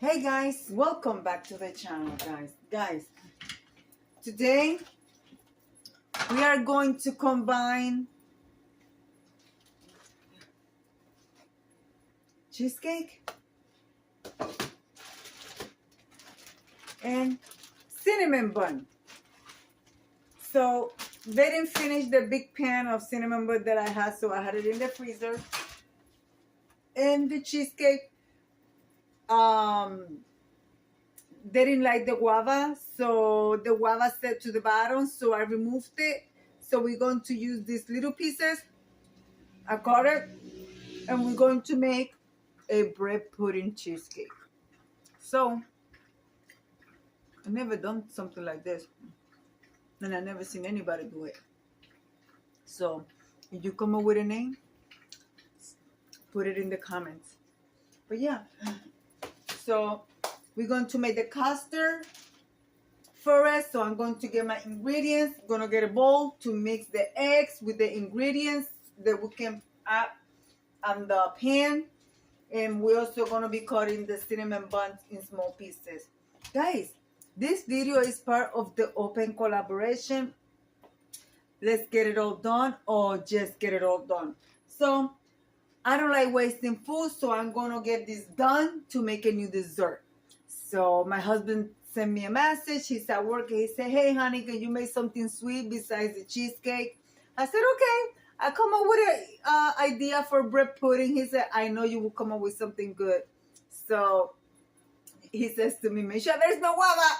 Hey guys, welcome back to the channel, guys. Today we are going to combine cheesecake and cinnamon bun. So they didn't finish the big pan of cinnamon bun that I had, so I had it in the freezer. And the cheesecake, they didn't like the guava, so the guava set to the bottom, so I removed it. So we're going to use these little pieces. I cut it, and we're going to make a bread pudding cheesecake. So I've never done something like this, and I've never seen anybody do it. So if you come up with a name, put it in the comments. But yeah, so we're going to make the custard first. So I'm going to get my ingredients. I'm going to get a bowl to mix the eggs with the ingredients that we can add on the pan. And we're also going to be cutting the cinnamon buns in small pieces. Guys, this video is part of the open collaboration. Let's get it all done, or just get it all done. So I don't like wasting food, so I'm going to get this done to make a new dessert. So my husband sent me a message. He's at work. He said, hey, honey, can you make something sweet besides the cheesecake? I said, okay. I come up with an idea for bread pudding. He said, I know you will come up with something good. So he says to me, make sure there's no guava.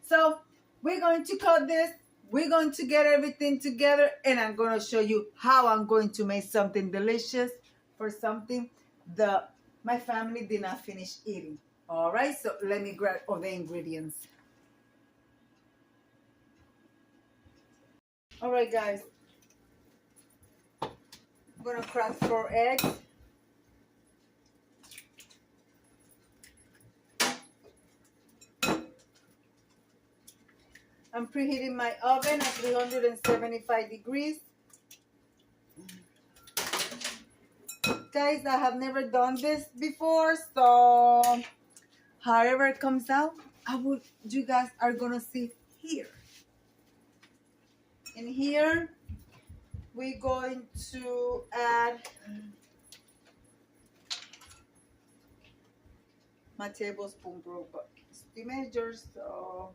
So we're going to cut this. We're going to get everything together, and I'm going to show you how I'm going to make something delicious for something that my family did not finish eating. All right, so let me grab all the ingredients. All right, guys. I'm going to crack 4 eggs. I'm preheating my oven at 375 degrees. Guys, I have never done this before, so however it comes out, you guys are gonna see here. In here, we're going to add my tablespoon broke, but it's the measure, so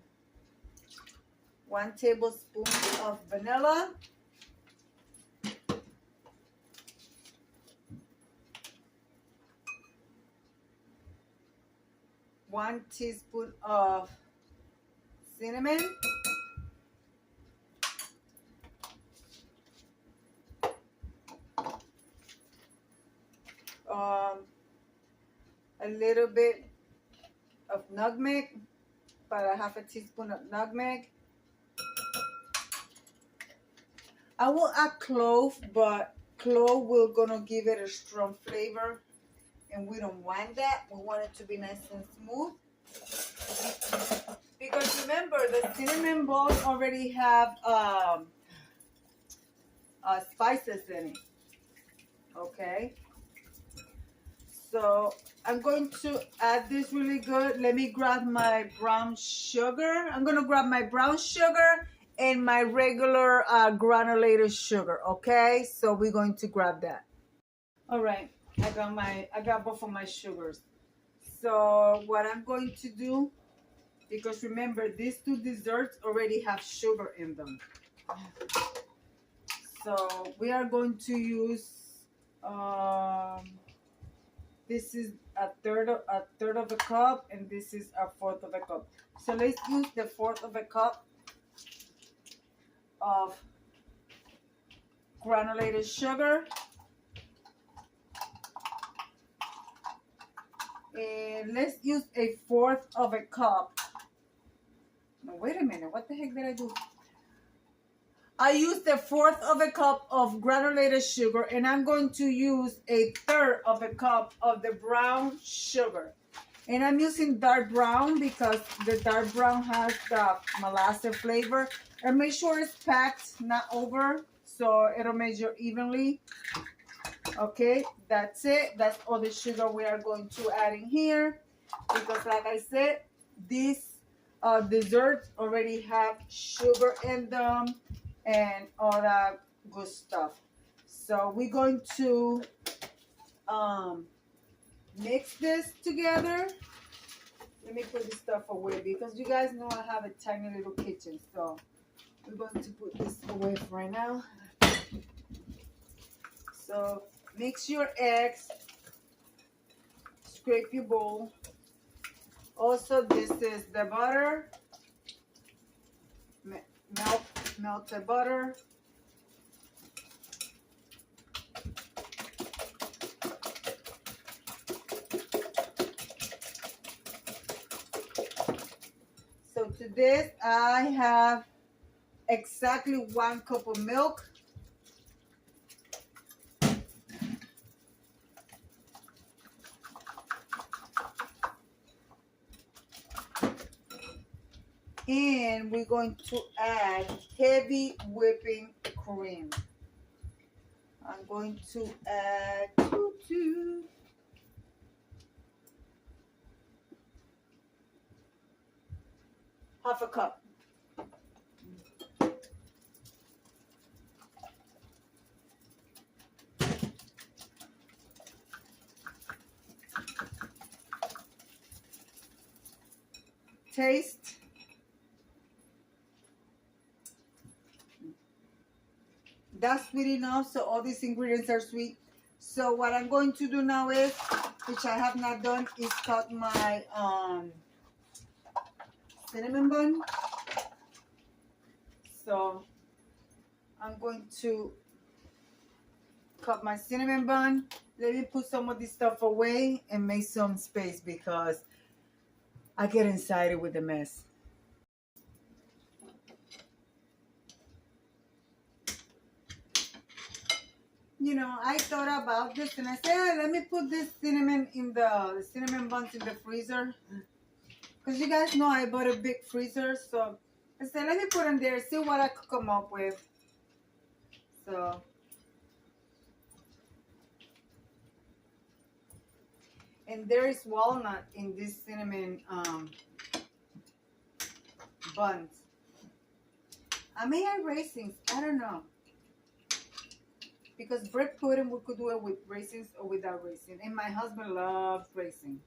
1 tablespoon of vanilla. 1 teaspoon of cinnamon. A little bit of nutmeg, about a 1/2 teaspoon of nutmeg. I will add clove, but clove we're gonna give it a strong flavor, and we don't want that. We want it to be nice and smooth. Because remember, the cinnamon balls already have spices in it. Okay. So I'm going to add this really good. Let me grab my brown sugar. I'm going to grab my brown sugar and my regular granulated sugar. Okay. So we're going to grab that. All right. I got both of my sugars. So what I'm going to do, because remember, these 2 desserts already have sugar in them. So we are going to use, this is a third of a cup, and this is a 1/4 of a cup. So let's use the 1/4 of a cup of granulated sugar. And let's use a 1/4 of a cup. No, wait a minute. What the heck did I do? I used a 1/4 of a cup of granulated sugar, and I'm going to use a 1/3 of a cup of the brown sugar. And I'm using dark brown because the dark brown has the molasses flavor. And make sure it's packed, not over, so it'll measure evenly. Okay, that's it. That's all the sugar we are going to add in here. because like I said, these desserts already have sugar in them and all that good stuff. So we're going to mix this together. Let me put this stuff away because you guys know I have a tiny little kitchen. So we're going to put this away for right now. So mix your eggs, scrape your bowl. Also, this is the butter, melted butter. So to this, I have exactly 1 cup of milk. And we're going to add heavy whipping cream. I'm going to add half a cup. Taste. That's sweet enough, so all these ingredients are sweet. So what I'm going to do now is, which I have not done, is cut my cinnamon bun. So I'm going to cut my cinnamon bun. Let me put some of this stuff away and make some space because I get excited with the mess. You know, I thought about this and I said, hey, let me put this cinnamon buns in the freezer. Because you guys know I bought a big freezer. So I said, let me put them there, see what I could come up with. So. And there is walnut in this cinnamon buns. I may add raisins. I don't know. Because bread pudding, we could do it with raisins or without raisins. And my husband loves raisins.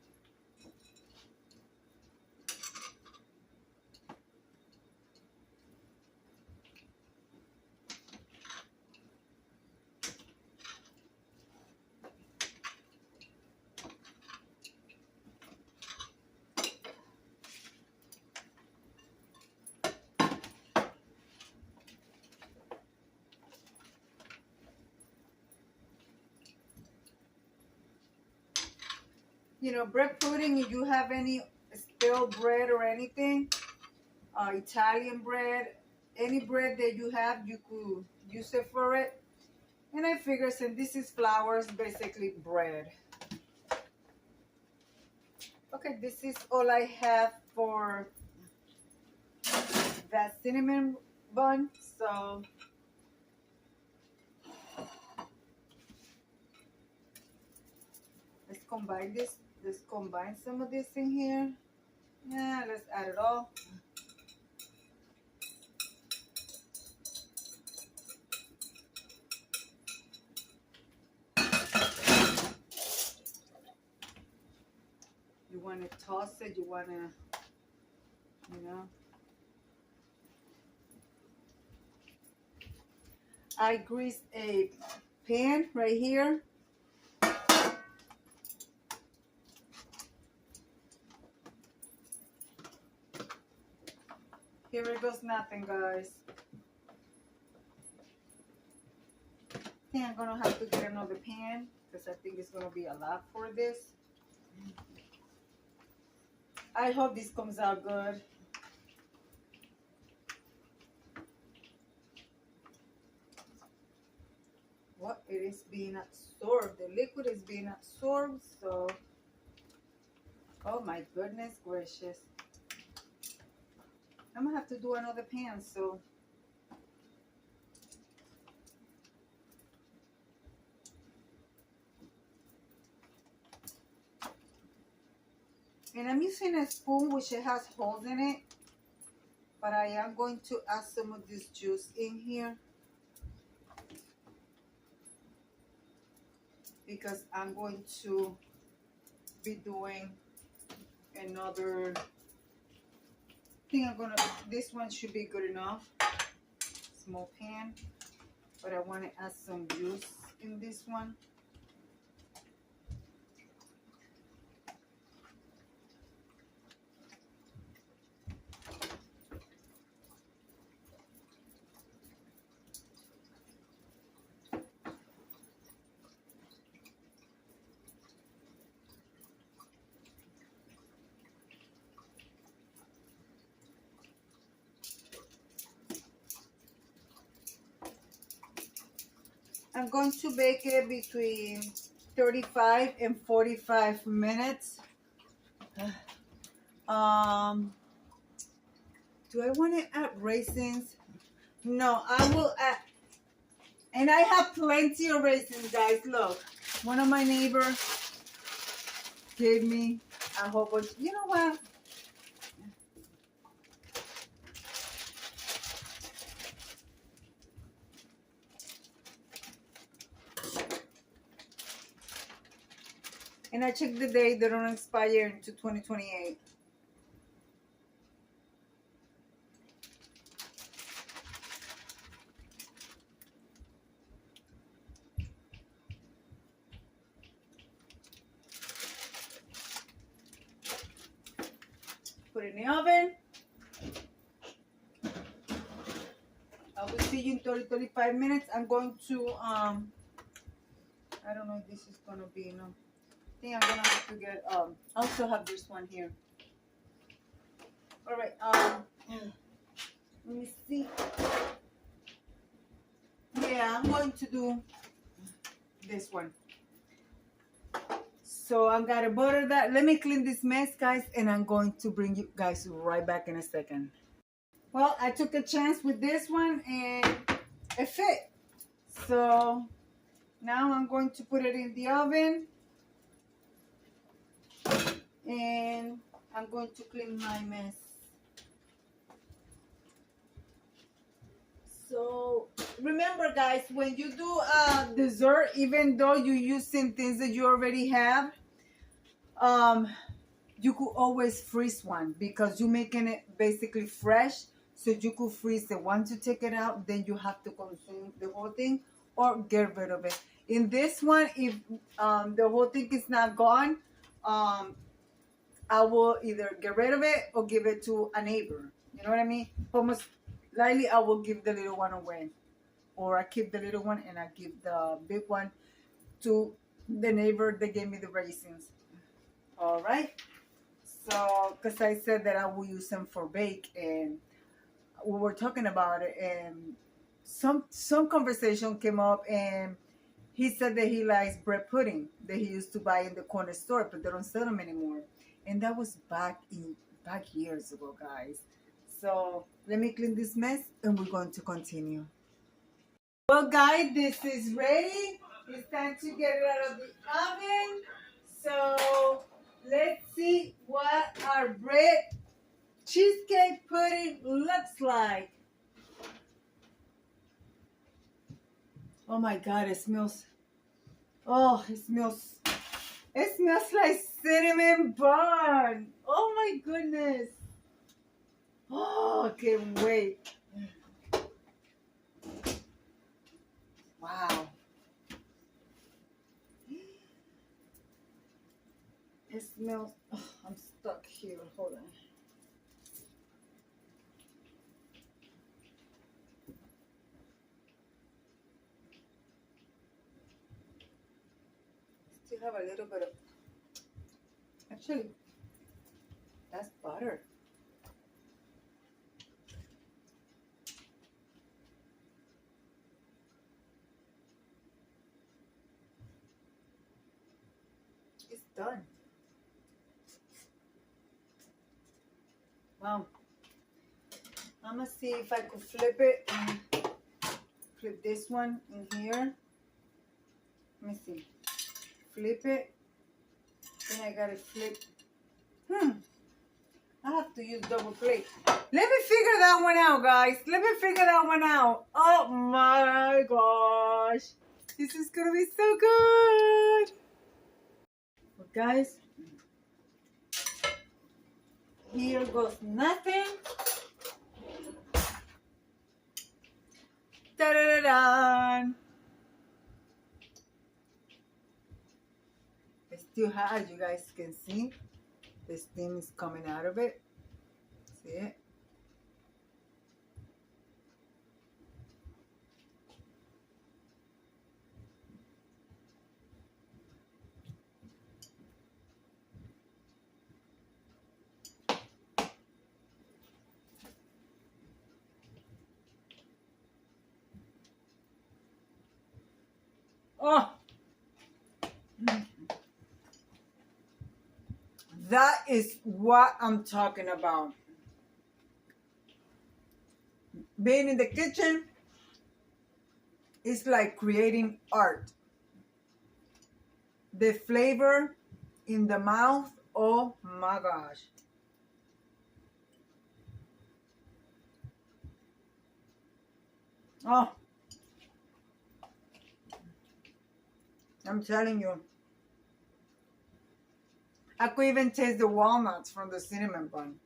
You know, bread pudding, if you have any stale bread or anything, Italian bread, any bread that you have, you could use it for it. And I figure since this is flour, it's basically bread. Okay, this is all I have for that cinnamon bun. So let's combine this. Let's combine some of this in here. Yeah, let's add it all. You want to toss it, you want to, you know. I greased a pan right here. Here it goes nothing, guys. I think I'm going to have to get another pan because I think it's going to be a lot for this. I hope this comes out good. Well, it is being absorbed. The liquid is being absorbed, so oh my goodness gracious. I'm gonna have to do another pan, so And I'm using a spoon which it has holes in it. But I am going to add some of this juice in here. Because I'm going to be doing another thing. This one should be good enough. Small pan. But I want to add some juice in this one. I'm going to bake it between 35 and 45 minutes. Do I want to add raisins? No, I will add. And I have plenty of raisins, guys. Look, one of my neighbors gave me a whole bunch. You know what? And I checked the date. They don't expire into 2028. Put it in the oven. I will see you in 35 minutes. I'm going to, I don't know if this is going to be enough. I think I'm going to have to get, I also have this one here. All right, let me see. Yeah, I'm going to do this one. So I'm going to butter that. Let me clean this mess, guys, and I'm going to bring you guys right back in a second. Well, I took a chance with this one and it fit. So now I'm going to put it in the oven and I'm going to clean my mess. So remember, guys, when you do a dessert, even though you're using things that you already have, you could always freeze one because you're making it basically fresh. So you could freeze it. Once you take it out, then you have to consume the whole thing or get rid of it. In this one, if the whole thing is not gone, I will either get rid of it or give it to a neighbor. You know what I mean? But most likely, I will give the little one away. Or I keep the little one and I give the big one to the neighbor that gave me the raisins. All right? So, because I said that I will use them for bake, and we were talking about it, and some conversation came up, and he said that he likes bread pudding that he used to buy in the corner store, but they don't sell them anymore. And that was back years ago, guys. So let me clean this mess, and we're going to continue. Well, guys, this is ready. It's time to get it out of the oven. So let's see what our bread cheesecake pudding looks like. Oh my God, it smells. Oh, it smells like cinnamon bun. Oh my goodness. Oh, I can't wait. Wow. It smells. Oh, I'm stuck here. Hold on. Still have a little bit of. Actually, that's butter. It's done. Wow. I'm gonna see if I could flip it and flip this one in here. Let me see. Flip it. Then I gotta flip I have to use double plate. Let me figure that one out, guys. Let me figure that one out. Oh my gosh. This is gonna be so good. But guys, here goes nothing. Da-da-da-da. It's still hot, as you guys can see. The steam is coming out of it. See it? Oh! That is what I'm talking about. Being in the kitchen is like creating art. The flavor in the mouth, oh my gosh. Oh, I'm telling you. I could even taste the walnuts from the cinnamon bun.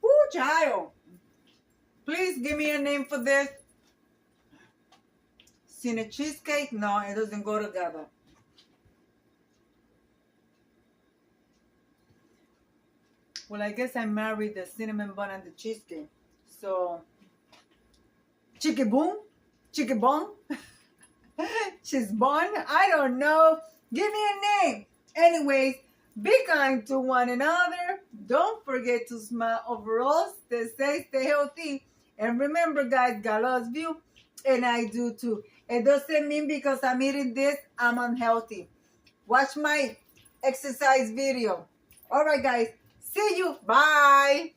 Ooh, child. Please give me a name for this. Cinnamon cheesecake? No, it doesn't go together. Well, I guess I married the cinnamon bun and the cheesecake. So, chicken boom? Chicken bun? Cheese bun? I don't know. Give me a name. Anyways, be kind to one another. Don't forget to smile overall. Stay safe, stay healthy. And remember, guys, God loves you. And I do too. It doesn't mean because I'm eating this, I'm unhealthy. Watch my exercise video. All right, guys. See you. Bye.